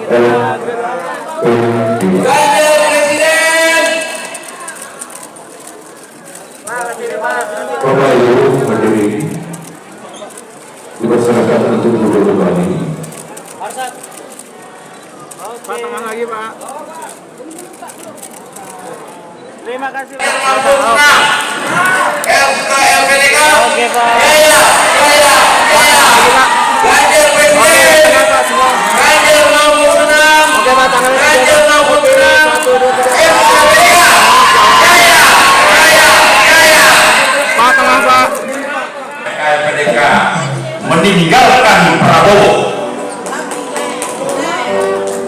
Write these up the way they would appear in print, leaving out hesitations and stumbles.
Bapak Ibu hadirin dipersilakan untuk duduk kembali. Pak, tangan lagi Pak. Terima kasih Pak. LPDK. Oke Pak. Jaya, jaya, jaya. Ganjar Presiden. Ganjar nomor 6. Oke Pak, tangan lagi. Ganjar nomor 6. LPDK. Jaya, jaya, jaya. Pak, tengah Pak. LPDK meninggalkan Prabowo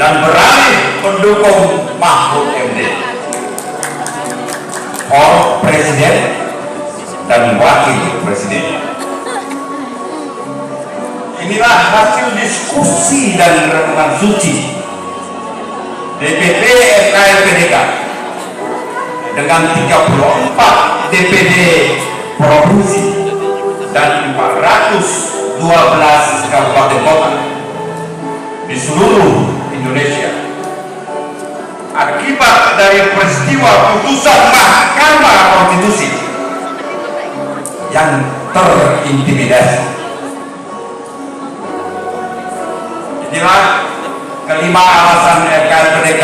dan beralih mendukung Mahfud MD for Presiden dan Wakil Presiden. Inilah hasil diskusi dan renungan suci DPP LPDK dengan 34 DPD provinsi dan 412 kabupaten kota di seluruh Indonesia akibat dari peristiwa putusan Mahkamah Konstitusi yang terintimidasi. Inilah kelima alasan LPDK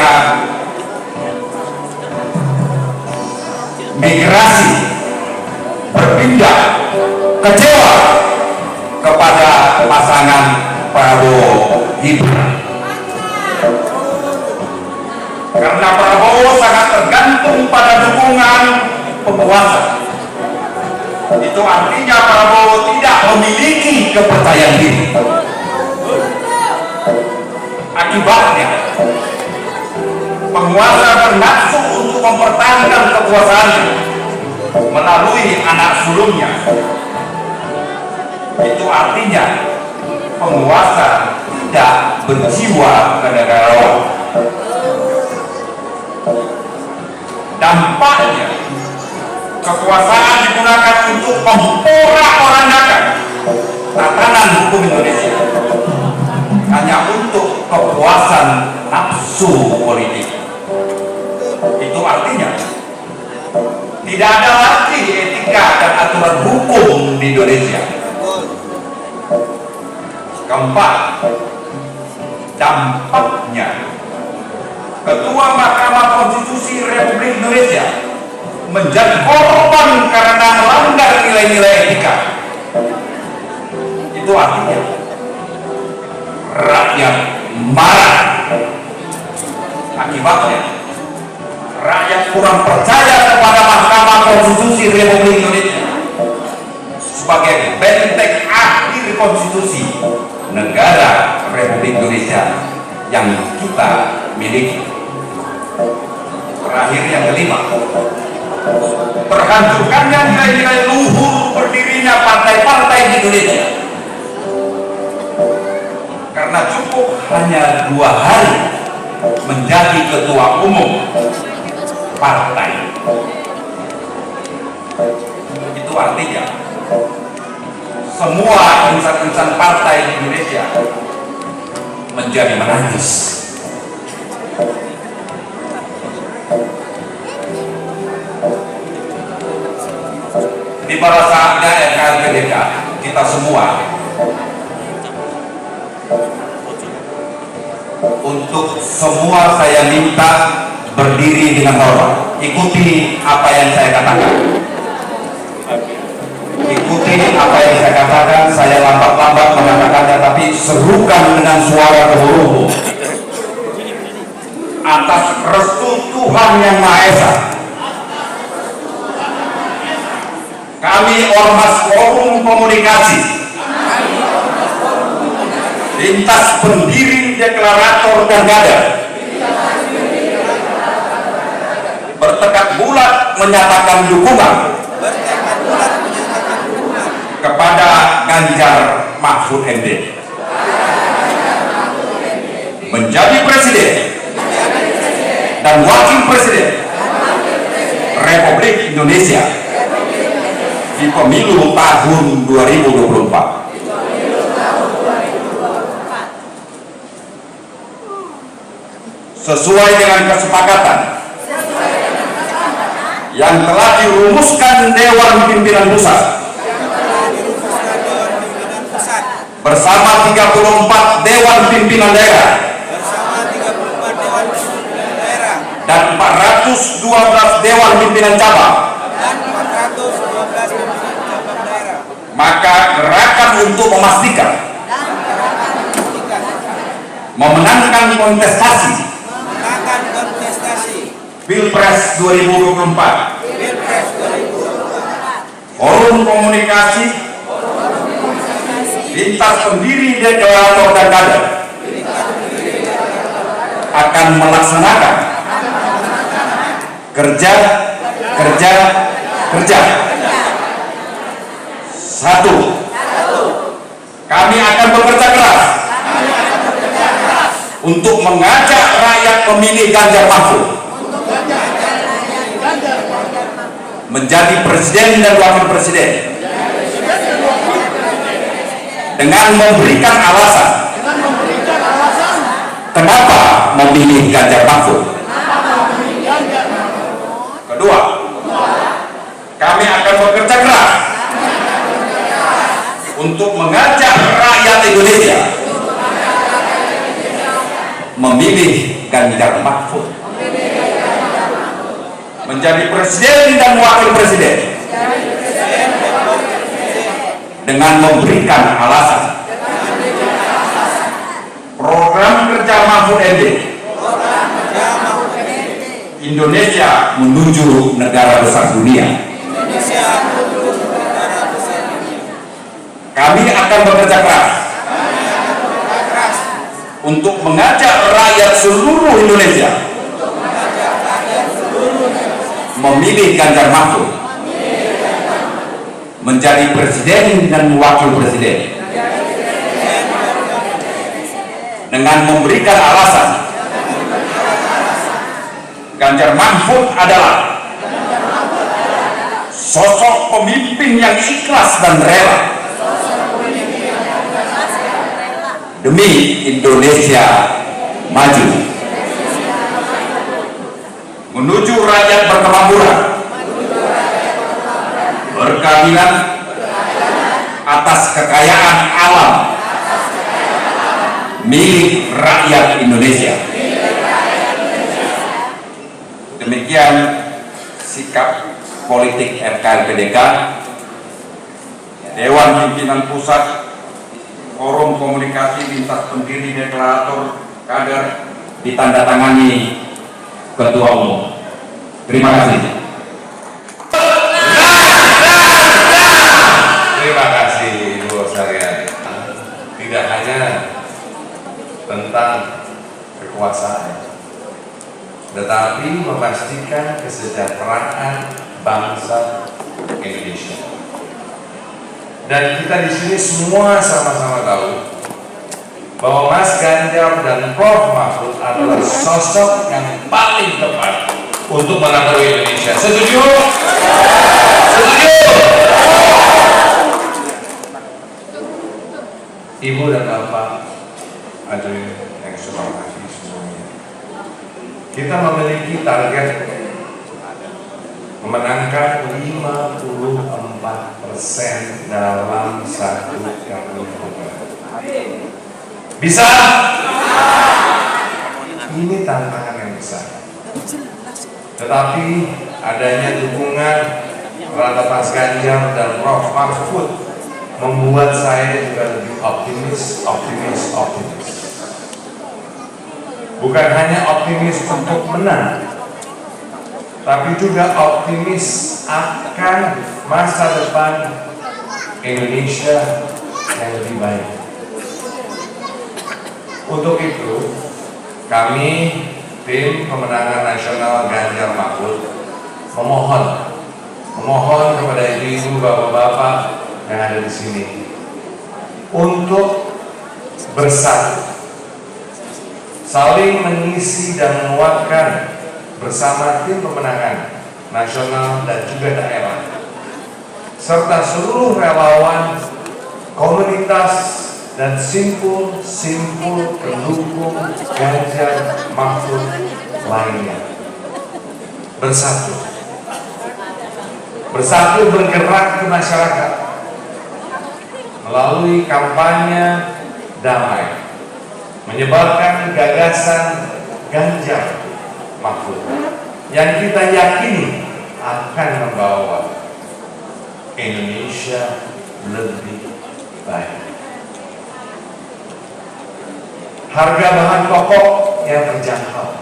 migrasi berpindah kecewa kepada pasangan Prabowo Gibran. Karena Prabowo sangat tergantung pada dukungan penguasa. Itu artinya Prabowo tidak memiliki kepercayaan diri. Akibatnya, penguasa bernafsu untuk mempertahankan kekuasaannya melalui anak sulungnya. Itu artinya penguasa tidak berjiwa kenegarawan. Dampaknya, kekuasaan digunakan untuk memporak-porandakan tatanan hukum Indonesia hanya untuk kepuasan nafsu politik. Itu artinya tidak ada lagi etika dan aturan hukum di Indonesia. Keempat, dampaknya Ketua Mahkamah Konstitusi Republik Indonesia menjadi korban karena melanggar nilai-nilai etika. Itu artinya rakyat marah. Akibatnya rakyat kurang percaya kepada Mahkamah Konstitusi Republik Indonesia sebagai benteng akhir konstitusi negara Republik Indonesia yang kita miliki. Terakhir, yang kelima, terhancurkannya nilai-nilai luhur berdirinya partai-partai di Indonesia karena cukup hanya 2 hari menjadi ketua umum partai. Itu artinya semua insan-insan partai di Indonesia menjadi menangis. Di pada saatnya LPDK kita semua untuk semua saya minta berdiri dengan hormat. Ikuti apa yang saya katakan. Ikuti apa yang saya katakan. Saya lambat-lambat mengatakannya, tapi serukan dengan suara gemuruh atas restu Tuhan Yang Maha Esa. Kami Ormas Forum Komunikasi, lintas pendiri deklarator dan Gada, bertekad bulat menyatakan dukungan kepada Ganjar Mahfud MD menjadi Presiden dan Wakil Presiden Republik Indonesia di pemilu tahun 2024. sesuai dengan kesepakatan yang telah dirumuskan Dewan Pimpinan Pusat bersama 34 Dewan Pimpinan Daerah dan 412 Dewan Pimpinan Cabang. Maka gerakan untuk memastikan memenangkan kontestasi Pilpres 2024, forum komunikasi lintas pendiri deklarator dan kader akan melaksanakan kerja. Satu, kami akan bekerja keras untuk mengajak rakyat memilih Ganjar Mahfud menjadi presiden dan wakil presiden dengan memberikan alasan kenapa memilih Ganjar Mahfud. Kedua, kami akan bekerja keras untuk mengajak rakyat Indonesia memilih Ganjar Mahfud menjadi presiden dan wakil presiden dengan memberikan alasan program kerja Mahfud MD Indonesia menuju negara besar dunia. Kami akan bekerja keras untuk mengajak rakyat seluruh Indonesia memilih Ganjar Mahfud menjadi presiden dan wakil presiden dengan memberikan alasan Ganjar Mahfud adalah sosok pemimpin yang ikhlas dan rela demi Indonesia maju menuju rakyat berkemakmuran, berkeadilan atas kekayaan alam milik rakyat Indonesia. Demikian sikap politik RKLPDK, Dewan Pimpinan Pusat, forum komunikasi lintas pendiri deklarator kader ditandatangani Ketua Umum. Terima kasih. Terima kasih Ibu sekalian. Tidak hanya tentang kekuasaan, tetapi memastikan kesejahteraan bangsa Indonesia. Dan kita di sini semua sama-sama tahu bahwa Mas Ganjar dan Prof Mahfud adalah sosok yang paling tepat untuk menata Indonesia. Setuju? Setuju? Ibu dan Bapak hadirin yang saya hormati semuanya, kita memiliki target memenangkan 54% dalam satu kali putaran. Bisa? Ini tantangan yang besar. Tetapi adanya dukungan terhadap Mas Ganjar dan Prof Mahfud membuat saya juga lebih optimis. Bukan hanya optimis untuk menang, tapi juga optimis akan masa depan Indonesia yang lebih baik. Untuk itu, kami tim pemenangan nasional Ganjar Mahfud memohon kepada ibu, bapak-bapak yang ada di sini untuk bersatu, saling mengisi dan menguatkan bersama tim pemenangan nasional dan juga daerah, serta seluruh relawan, komunitas, dan simpul pendukung Ganjar Mahfud lainnya. Bersatu bergerak ke masyarakat melalui kampanye damai, menyebarkan gagasan Ganjar Mahfud yang kita yakini akan membawa Indonesia lebih baik. Harga bahan pokok yang terjangkau,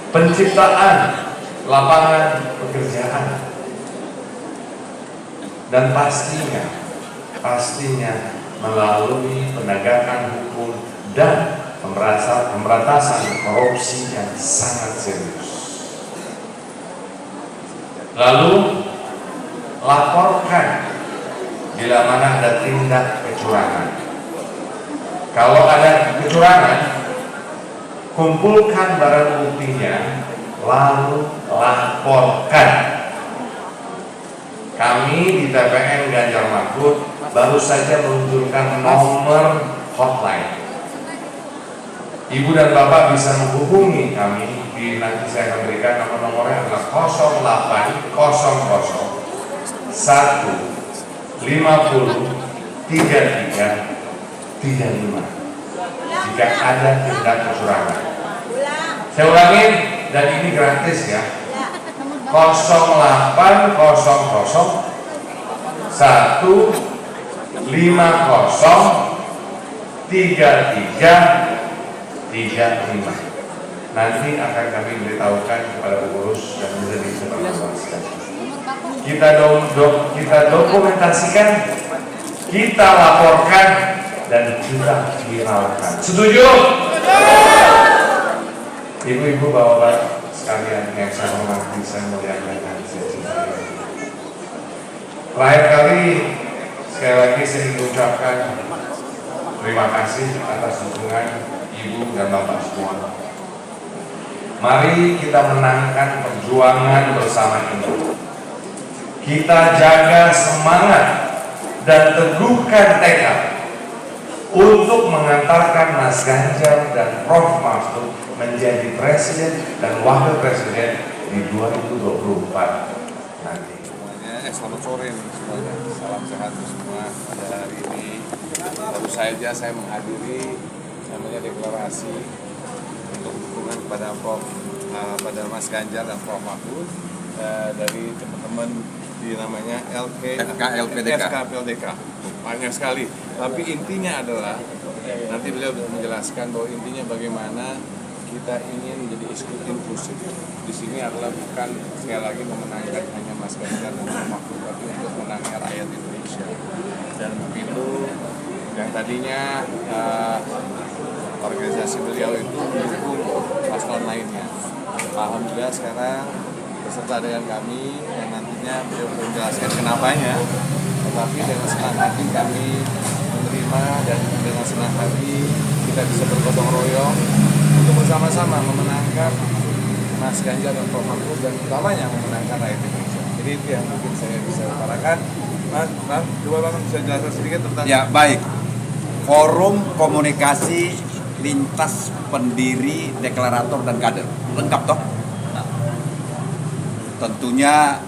penciptaan lapangan pekerjaan, dan pastinya melalui penegakan hukum dan pemberantasan korupsi yang sangat serius. Lalu laporkan bila mana ada tindak kecurangan. Kalau ada kecurangan, kumpulkan barang buktinya, lalu laporkan. Kami di TPN Ganjar Mahfud baru saja meluncurkan nomor hotline. Ibu dan Bapak bisa menghubungi kami nanti saya akan berikan nomornya adalah 0800 1 50 33 35 jika ada tindak kecurangan. Saya ulangi, dan ini gratis ya. 0800 1 50 33 35. Nanti akan kami beritahukan kepada pengurus dan menjadi seperluaskan. Kita dokumentasikan, kita laporkan, dan kita viralkan. Setuju? Ibu-ibu, bapak sekalian yang saya hormati, saya muliakan dan saya cintai. Terakhir kali, sekali lagi saya ingin mengucapkan terima kasih atas dukungan ibu dan bapak semua. Mari kita menangkan perjuangan bersama ini. Kita jaga semangat dan teguhkan tekad untuk mengantarkan Mas Ganjar dan Prof. Mahfud menjadi presiden dan wakil presiden di 2024 nanti. Selamat sore nih semuanya, salam sehat semua. Pada hari ini baru saja saya menghadiri namanya deklarasi untuk dukungan kepada pada Mas Ganjar dan Prof. Mahfud dari teman-teman di namanya FKLPDK. Banyak sekali. Tapi intinya adalah nanti beliau menjelaskan bahwa intinya bagaimana kita ingin menjadi inklusif. Di sini adalah bukan sekali lagi memenangkan hanya Mas Ganjar dan Prof. Mahfud, tapi untuk menangkan rakyat Indonesia. Dan begitu yang tadinya organisasi beliau itu mendukung paslon lainnya. Alhamdulillah sekarang beserta dengan kami yang nantinya beliau menjelaskan kenapanya, tetapi dengan senang hati kami menerima dan dengan senang hati kita bisa bergotong royong untuk bersama-sama memenangkan Mas Ganjar dan Prof. Mahfud dan utamanya memenangkan rakyat Indonesia. Jadi itu yang mungkin saya bisa utarakan. Mas, coba Bang bisa jelaskan sedikit tentang. Ya baik, forum komunikasi lintas pendiri, deklarator dan kader lengkap toh? Tentunya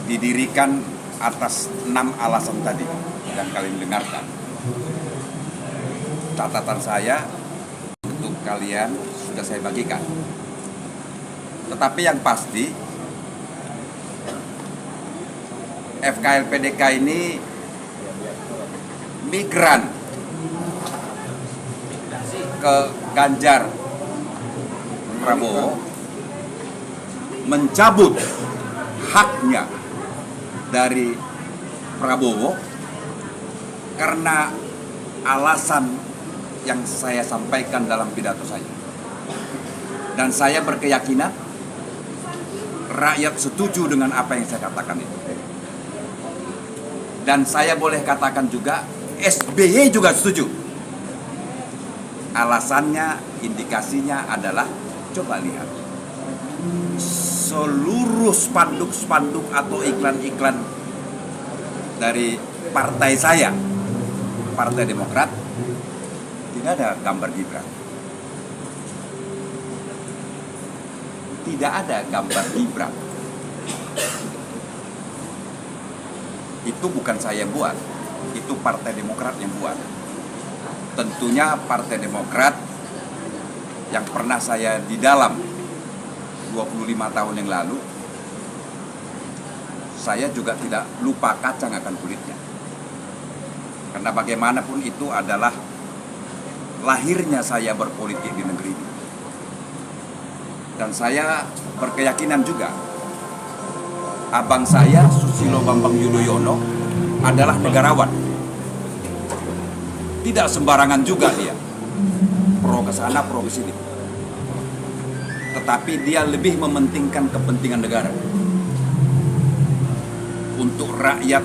didirikan atas 6 alasan tadi yang kalian dengarkan. Catatan saya untuk kalian sudah saya bagikan. Tetapi yang pasti FKLPDK ini migran ke Ganjar Prabowo, mencabut haknya dari Prabowo karena alasan yang saya sampaikan dalam pidato saya. Dan saya berkeyakinan rakyat setuju dengan apa yang saya katakan itu. Dan saya boleh katakan juga SBY juga setuju. Alasannya, indikasinya adalah, coba lihat, seluruh spanduk-spanduk atau iklan-iklan dari partai saya Partai Demokrat tidak ada gambar Gibran. Tidak ada gambar Gibran. Itu bukan saya yang buat, itu Partai Demokrat yang buat. Tentunya Partai Demokrat yang pernah saya di dalam 25 tahun yang lalu, saya juga tidak lupa kacang akan kulitnya. Karena bagaimanapun itu adalah lahirnya saya berpolitik di negeri ini. Dan saya berkeyakinan juga, abang saya Susilo Bambang Yudhoyono adalah negarawan. Tidak sembarangan juga dia, pro ke sana, pro ke sini. Tetapi dia lebih mementingkan kepentingan negara untuk rakyat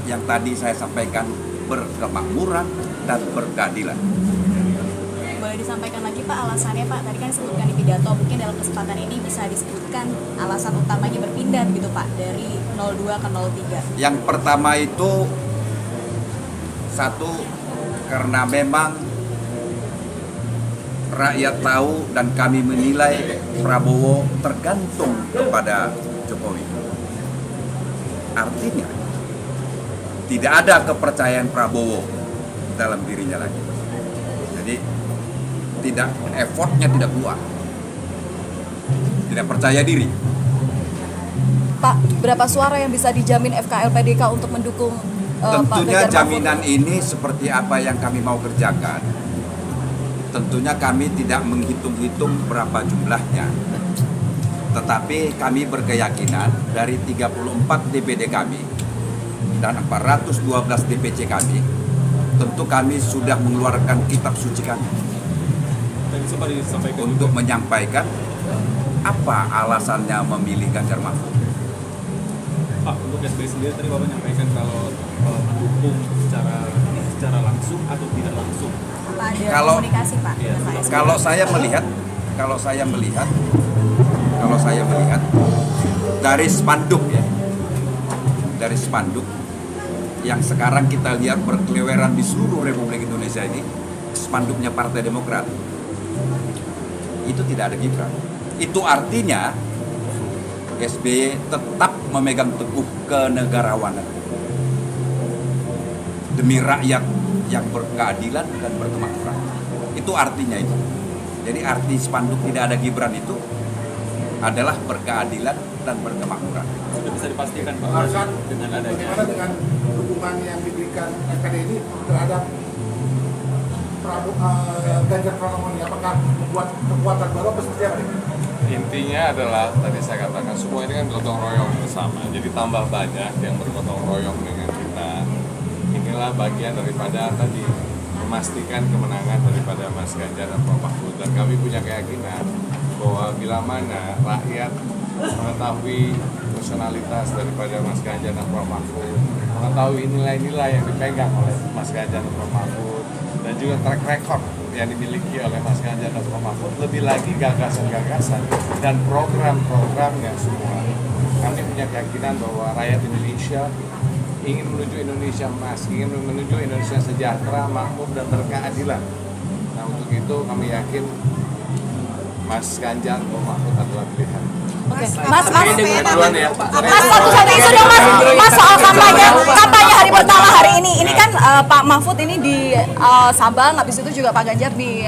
yang tadi saya sampaikan berkemakmuran dan berkeadilan. Boleh disampaikan lagi Pak alasannya Pak? Tadi kan disebutkan di pidato, mungkin dalam kesempatan ini bisa disebutkan alasan utamanya berpindah gitu Pak dari 02 ke 03. Yang pertama itu satu, karena memang rakyat tahu dan kami menilai Prabowo tergantung kepada Jokowi. Artinya tidak ada kepercayaan Prabowo dalam dirinya lagi. Jadi effortnya tidak keluar. Tidak percaya diri. Pak, berapa suara yang bisa dijamin FKLPDK untuk mendukung Pak Tentunya Ganjar jaminan ini seperti apa yang kami mau kerjakan. Tentunya kami tidak menghitung-hitung berapa jumlahnya. Tetapi kami berkeyakinan dari 34 DPD kami dan 412 DPC kami, tentu kami sudah mengeluarkan kitab suci kami untuk menyampaikan apa alasannya memilih Ganjar Mahfud. Pak, untuk SBY sendiri tadi Bapak menyampaikan kalau mendukung secara langsung atau tidak langsung. Apa ada Kalau- komunikasi Pak? Iya. dengan Pak SBY? Kalau saya melihat dari spanduk ya, dari spanduk yang sekarang kita lihat berkeliweran di seluruh Republik Indonesia ini, spanduknya Partai Demokrat, itu tidak ada Gibran. Itu artinya SBY tetap memegang teguh kenegarawanan demi rakyat yang berkeadilan dan berkemakmuran. Itu artinya itu. Jadi arti spanduk tidak ada Gibran itu adalah berkeadilan dan berkemakmuran. Sudah bisa dipastikan Pak dengan adanya. Bagaimana dengan dukungan yang diberikan FKD ini terhadap Ganjar Pranowo ini? Apakah membuat kekuatan baru atau seperti apa? Intinya adalah tadi saya katakan semua ini kan gotong royong bersama. Jadi tambah banyak yang bergotong royong dengan kita. Inilah bagian daripada tadi memastikan kemenangan daripada Mas Ganjar dan Pak Mahfud. Dan kami punya keyakinan bahwa bila mana rakyat mengetahui personalitas daripada Mas Ganjar dan Pak Mahfud, mengetahui nilai-nilai yang dipegang oleh Mas Ganjar dan Pak Mahfud, dan juga track record yang dimiliki oleh Mas Ganjar dan Pak Mahfud, lebih lagi gagasan-gagasan dan program-programnya semua. Kami punya keyakinan bahwa rakyat Indonesia ingin menuju Indonesia emas, ingin menuju Indonesia sejahtera, makmur, dan berkeadilan. Nah, untuk itu kami yakin Mas Ganjar dan Pak Mahfud adalah pilihan. Oke, Mas, Duluan ya. Mas, satu isu dong Mas soal kampanye hari pertama hari ini. Ini kan Pak Mahfud ini di Sabang, habis itu juga Pak Ganjar di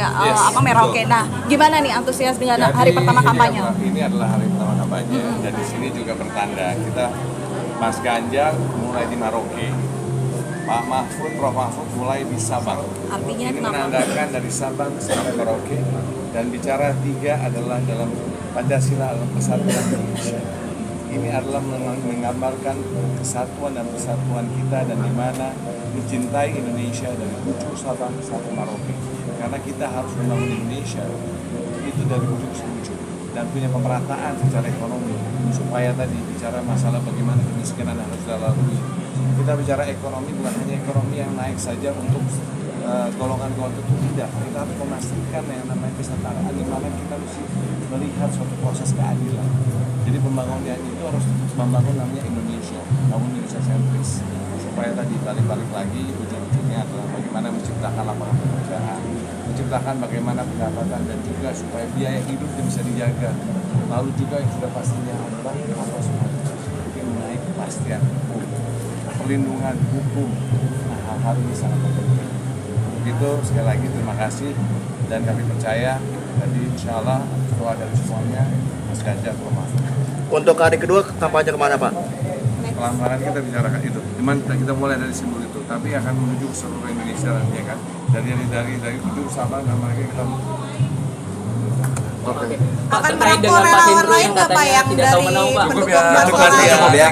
Merauke. Nah, gimana nih antusias dengan hari pertama kampanye? Ini adalah hari pertama kampanye, dan di sini juga bertanda kita Mas Ganjar mulai di Merauke, Pak Mahfud, Prof Mahfud mulai di Sabang. Artinya ini kenapa? menandakan dari Sabang sampai Merauke, dan bicara tiga adalah dalam Pancasila adalah persatuan Indonesia. Ini adalah menggambarkan kesatuan dan persatuan kita, dan di mana mencintai Indonesia dari ujung Sabang sampai Merauke. Karena kita harus membangun Indonesia itu dari ujung ke ujung dan punya pemerataan secara ekonomi, supaya tadi bicara masalah bagaimana kemiskinan harus dilalui. Kita bicara ekonomi bukan hanya ekonomi yang naik saja untuk golongan-golongan tertentu, tidak. Kita harus memastikan yang namanya kesetaraan, di mana kita mesti melihat suatu proses keadilan. Jadi pembangunan itu harus membangun namanya Indonesia, bangun Indonesia sentris. supaya tadi balik lagi ujung-ujungnya adalah bagaimana menciptakan lapangan pekerjaan, menciptakan bagaimana pendapatan dan juga supaya biaya hidup yang bisa dijaga. Lalu juga yang sudah pastinya adalah apa semuanya mungkin mengenai kepastian hukum, perlindungan hukum. Nah, hal-hal ini sangat penting. Begitu sekali lagi terima kasih dan kami percaya jadi insya Allah doa dari semuanya Mas Ganjar bermanfaat. Untuk hari kedua kampanye kemana Pak? Pelan-pelan kita bicarakan itu. Cuman kita mulai dari simbol itu, tapi akan menuju ke seluruh Indonesia nanti ya kan. Dari ujung Sabang dan mereka kita Akan merangkul relawan lain nggak Pak yang dari Cukup pendukung ya, Mas cukup lain? ya.